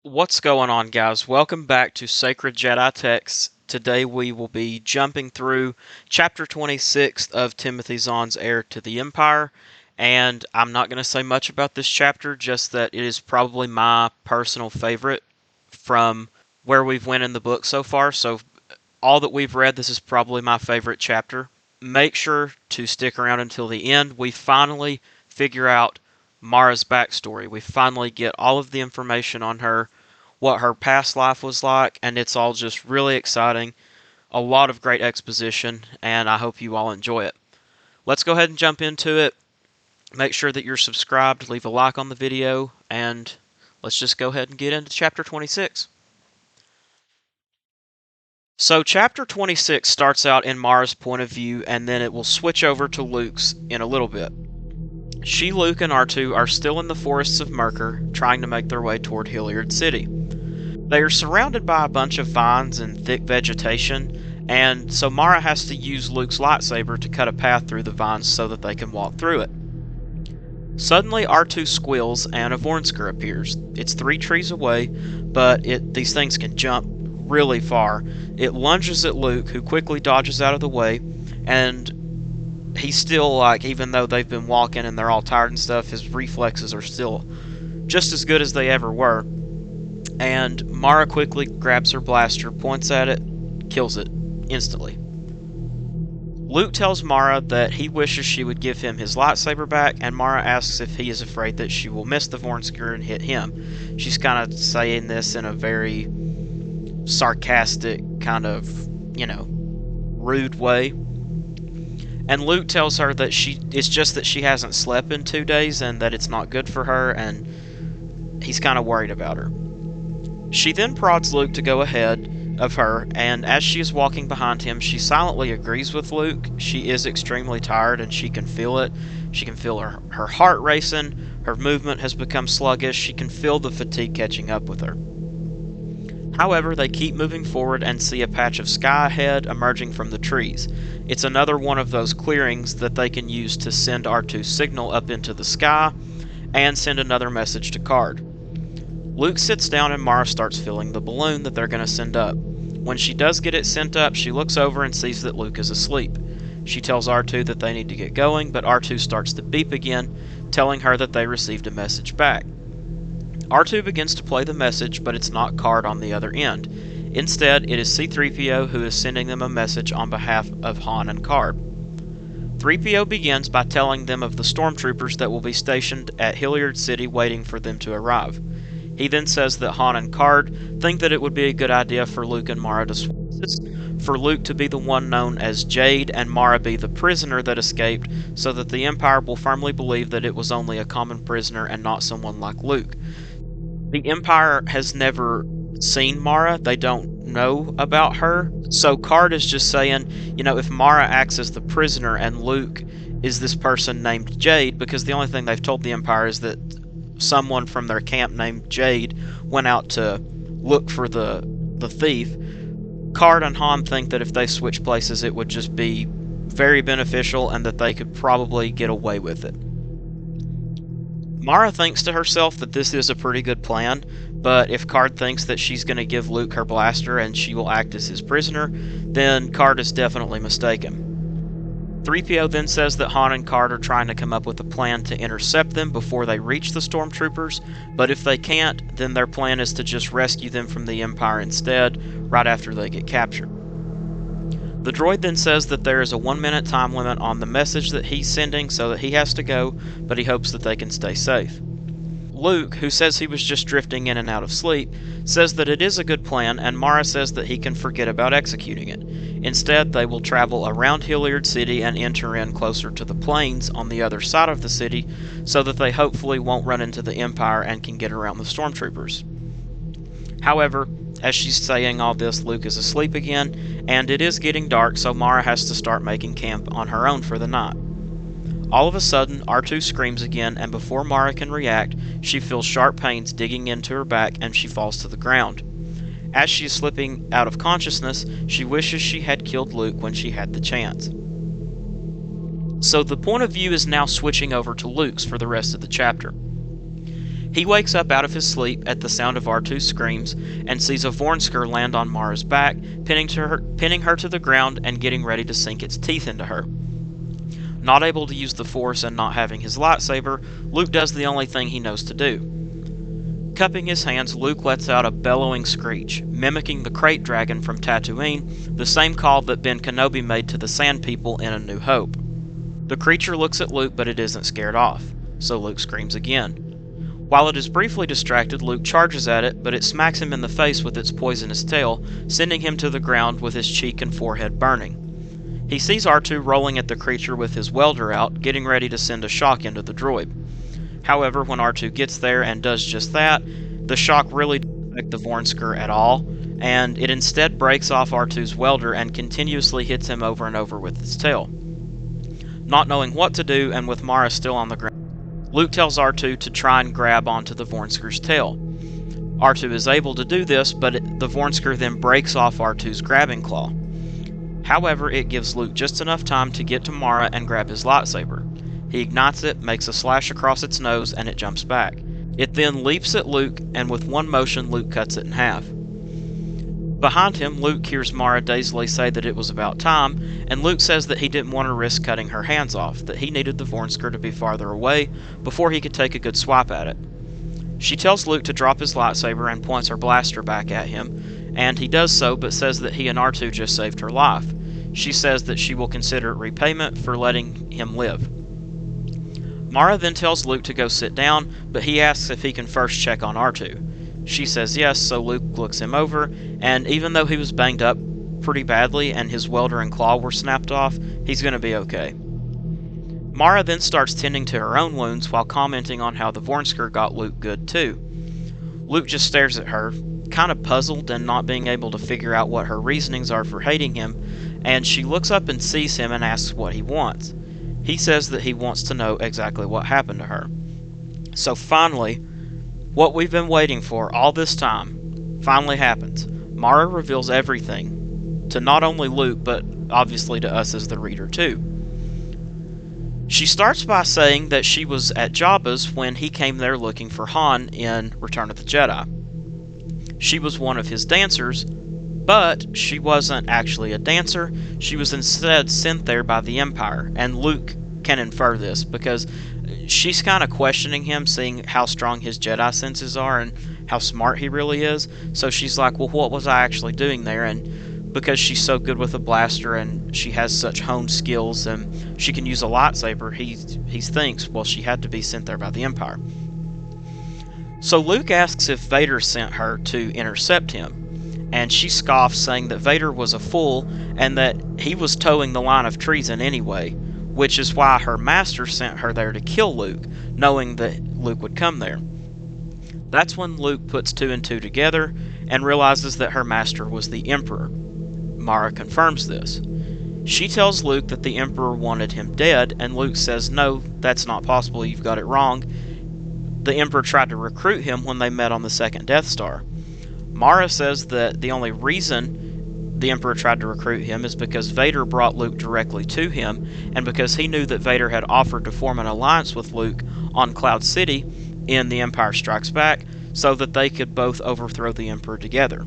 What's going on, guys? Welcome back to Sacred Jedi Texts. Today we will be jumping through chapter 26 of Timothy Zahn's Heir to the Empire, and I'm not going to say much about this chapter, just that it is probably my personal favorite from where we've went in the book so far. So all that we've read, this is probably my favorite chapter. Make sure to stick around until the end. We finally figure out Mara's backstory. We finally get all of the information on her, what her past life was like, and it's all just really exciting. A lot of great exposition, and I hope you all enjoy it. Let's go ahead and jump into it. Make sure that you're subscribed, leave a like on the video, and let's just go ahead and get into chapter 26. So chapter 26 starts out in Mara's point of view, and then it will switch over to Luke's in a little bit. She, Luke, and R2 are still in the forests of Myrkr, trying to make their way toward Hilliard City. They are surrounded by a bunch of vines and thick vegetation, and so Mara has to use Luke's lightsaber to cut a path through the vines so that they can walk through it. Suddenly, R2 squeals and a Vornsker appears. It's 3 trees away, but these things can jump really far. It lunges at Luke, who quickly dodges out of the way, and he's still, even though they've been walking and they're all tired and stuff, his reflexes are still just as good as they ever were. And Mara quickly grabs her blaster, points at it, kills it instantly. Luke tells Mara that he wishes she would give him his lightsaber back, and Mara asks if he is afraid that she will miss the Vornsker and hit him. She's kind of saying this in a very sarcastic, kind of, rude way. And Luke tells her that it's just that she hasn't slept in 2 days and that it's not good for her, and he's kind of worried about her. She then prods Luke to go ahead of her, and as she is walking behind him, she silently agrees with Luke. She is extremely tired, and she can feel it. She can feel her heart racing, her movement has become sluggish, she can feel the fatigue catching up with her. However, they keep moving forward and see a patch of sky ahead emerging from the trees. It's another one of those clearings that they can use to send R2's signal up into the sky, and send another message to Card. Luke sits down and Mara starts filling the balloon that they're going to send up. When she does get it sent up, she looks over and sees that Luke is asleep. She tells R2 that they need to get going, but R2 starts to beep again, telling her that they received a message back. R2 begins to play the message, but it's not Card on the other end. Instead, it is C-3PO who is sending them a message on behalf of Han and Card. 3PO begins by telling them of the stormtroopers that will be stationed at Hilliard City waiting for them to arrive. He then says that Han and Card think that it would be a good idea for Luke and Mara to switch, for Luke to be the one known as Jade and Mara be the prisoner that escaped, so that the Empire will firmly believe that it was only a common prisoner and not someone like Luke. The Empire has never seen Mara, they don't know about her, so Card is just saying, if Mara acts as the prisoner and Luke is this person named Jade, because the only thing they've told the Empire is that someone from their camp named Jade went out to look for the thief. Card and Han think that if they switch places it would just be very beneficial and that they could probably get away with it. Mara thinks to herself that this is a pretty good plan, but if Card thinks that she's going to give Luke her blaster and she will act as his prisoner, then Card is definitely mistaken. 3PO then says that Han and Card are trying to come up with a plan to intercept them before they reach the stormtroopers, but if they can't, then their plan is to just rescue them from the Empire instead, right after they get captured. The droid then says that there is a 1-minute time limit on the message that he's sending, so that he has to go, but he hopes that they can stay safe. Luke, who says he was just drifting in and out of sleep, says that it is a good plan, and Mara says that he can forget about executing it. Instead, they will travel around Hilliard City and enter in closer to the plains on the other side of the city, so that they hopefully won't run into the Empire and can get around the stormtroopers. However, as she's saying all this, Luke is asleep again, and it is getting dark, so Mara has to start making camp on her own for the night. All of a sudden, R2 screams again, and before Mara can react, she feels sharp pains digging into her back and she falls to the ground. As she is slipping out of consciousness, she wishes she had killed Luke when she had the chance. So the point of view is now switching over to Luke's for the rest of the chapter. He wakes up out of his sleep at the sound of R2's screams and sees a Vornsker land on Mara's back, pinning her to the ground and getting ready to sink its teeth into her. Not able to use the Force and not having his lightsaber, Luke does the only thing he knows to do. Cupping his hands, Luke lets out a bellowing screech, mimicking the Krayt Dragon from Tatooine, the same call that Ben Kenobi made to the Sand People in A New Hope. The creature looks at Luke, but it isn't scared off, so Luke screams again. While it is briefly distracted, Luke charges at it, but it smacks him in the face with its poisonous tail, sending him to the ground with his cheek and forehead burning. He sees R2 rolling at the creature with his welder out, getting ready to send a shock into the droid. However, when R2 gets there and does just that, the shock really doesn't affect the Vornsker at all, and it instead breaks off R2's welder and continuously hits him over and over with its tail. Not knowing what to do, and with Mara still on the ground, Luke tells R2 to try and grab onto the Vornsker's tail. R2 is able to do this, but the Vornsker then breaks off R2's grabbing claw. However, it gives Luke just enough time to get to Mara and grab his lightsaber. He ignites it, makes a slash across its nose, and it jumps back. It then leaps at Luke, and with one motion, Luke cuts it in half. Behind him, Luke hears Mara dazedly say that it was about time, and Luke says that he didn't want to risk cutting her hands off, that he needed the Vornsker to be farther away before he could take a good swipe at it. She tells Luke to drop his lightsaber and points her blaster back at him, and he does so, but says that he and R2 just saved her life. She says that she will consider it repayment for letting him live. Mara then tells Luke to go sit down, but he asks if he can first check on R2. She says yes, so Luke looks him over, and even though he was banged up pretty badly and his welder and claw were snapped off, he's going to be okay. Mara then starts tending to her own wounds while commenting on how the Vornsker got Luke good too. Luke just stares at her, kind of puzzled and not being able to figure out what her reasonings are for hating him, and she looks up and sees him and asks what he wants. He says that he wants to know exactly what happened to her. So finally, what we've been waiting for all this time finally happens. Mara reveals everything to not only Luke, but obviously to us as the reader too. She starts by saying that she was at Jabba's when he came there looking for Han in Return of the Jedi. She was one of his dancers, but she wasn't actually a dancer. She was instead sent there by the Empire, and Luke can infer this because she's kind of questioning him, seeing how strong his Jedi senses are and how smart he really is. So she's like, well, what was I actually doing there? And because she's so good with a blaster and she has such honed skills and she can use a lightsaber, he thinks, well, she had to be sent there by the Empire. So Luke asks if Vader sent her to intercept him. And she scoffs, saying that Vader was a fool and that he was towing the line of treason anyway, which is why her master sent her there to kill Luke, knowing that Luke would come there. That's when Luke puts two and two together and realizes that her master was the Emperor. Mara confirms this. She tells Luke that the Emperor wanted him dead, and Luke says, no, that's not possible, you've got it wrong. The Emperor tried to recruit him when they met on the second Death Star. Mara says that the only reason the Emperor tried to recruit him is because Vader brought Luke directly to him, and because he knew that Vader had offered to form an alliance with Luke on Cloud City in The Empire Strikes Back, so that they could both overthrow the Emperor together.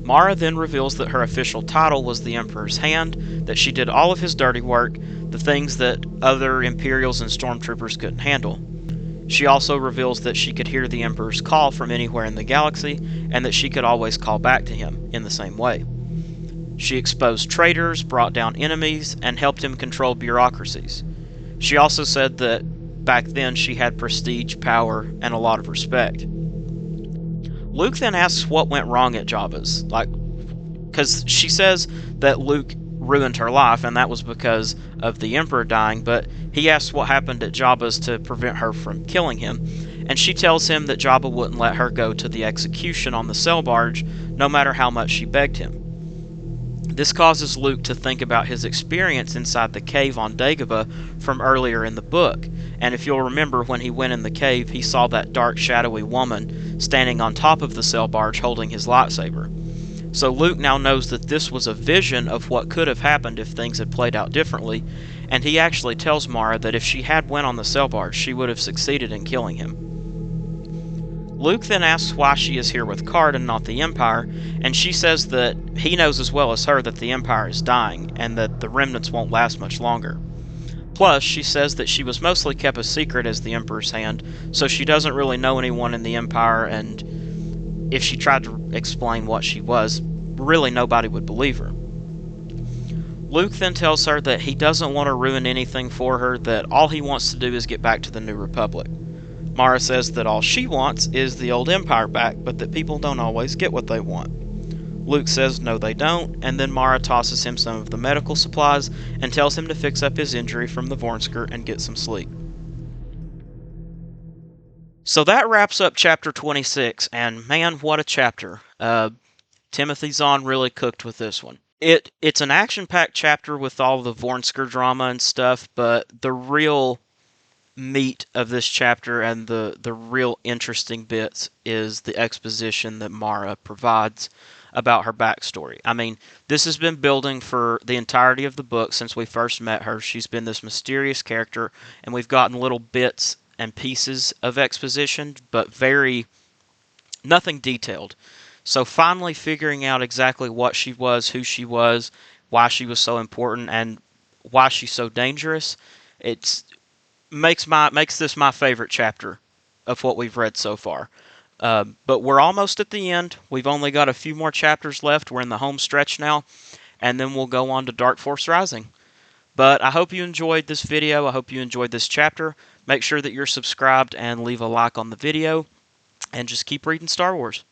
Mara then reveals that her official title was the Emperor's Hand, that she did all of his dirty work, the things that other Imperials and Stormtroopers couldn't handle. She also reveals that she could hear the Emperor's call from anywhere in the galaxy, and that she could always call back to him in the same way. She exposed traitors, brought down enemies, and helped him control bureaucracies. She also said that back then she had prestige, power, and a lot of respect. Luke then asks what went wrong at Jabba's, because she says that Luke ruined her life, and that was because of the Emperor dying, but he asks what happened at Jabba's to prevent her from killing him, and she tells him that Jabba wouldn't let her go to the execution on the sail barge, no matter how much she begged him. This causes Luke to think about his experience inside the cave on Dagobah from earlier in the book, and if you'll remember, when he went in the cave, he saw that dark, shadowy woman standing on top of the sail barge holding his lightsaber. So Luke now knows that this was a vision of what could have happened if things had played out differently, and he actually tells Mara that if she had went on the sail barge, she would have succeeded in killing him. Luke then asks why she is here with Card and not the Empire, and she says that he knows as well as her that the Empire is dying, and that the remnants won't last much longer. Plus, she says that she was mostly kept a secret as the Emperor's hand, so she doesn't really know anyone in the Empire, and if she tried to explain what she was, really nobody would believe her. Luke then tells her that he doesn't want to ruin anything for her, that all he wants to do is get back to the New Republic. Mara says that all she wants is the old Empire back, but that people don't always get what they want. Luke says no they don't, and then Mara tosses him some of the medical supplies and tells him to fix up his injury from the Vornsker and get some sleep. So that wraps up chapter 26, and man, what a chapter. Timothy Zahn really cooked with this one. It's an action-packed chapter with all the Vornsker drama and stuff, but the real meat of this chapter and the real interesting bits is the exposition that Mara provides about her backstory. I mean, this has been building for the entirety of the book since we first met her. She's been this mysterious character, and we've gotten little bits and pieces of exposition, but nothing detailed. So finally figuring out exactly what she was, who she was, why she was so important, and why she's so dangerous, it makes this my favorite chapter of what we've read so far. But we're almost at the end. We've only got a few more chapters left. We're in the home stretch now, and then we'll go on to Dark Force Rising. But I hope you enjoyed this video. I hope you enjoyed this chapter. Make sure that you're subscribed and leave a like on the video, and just keep reading Star Wars.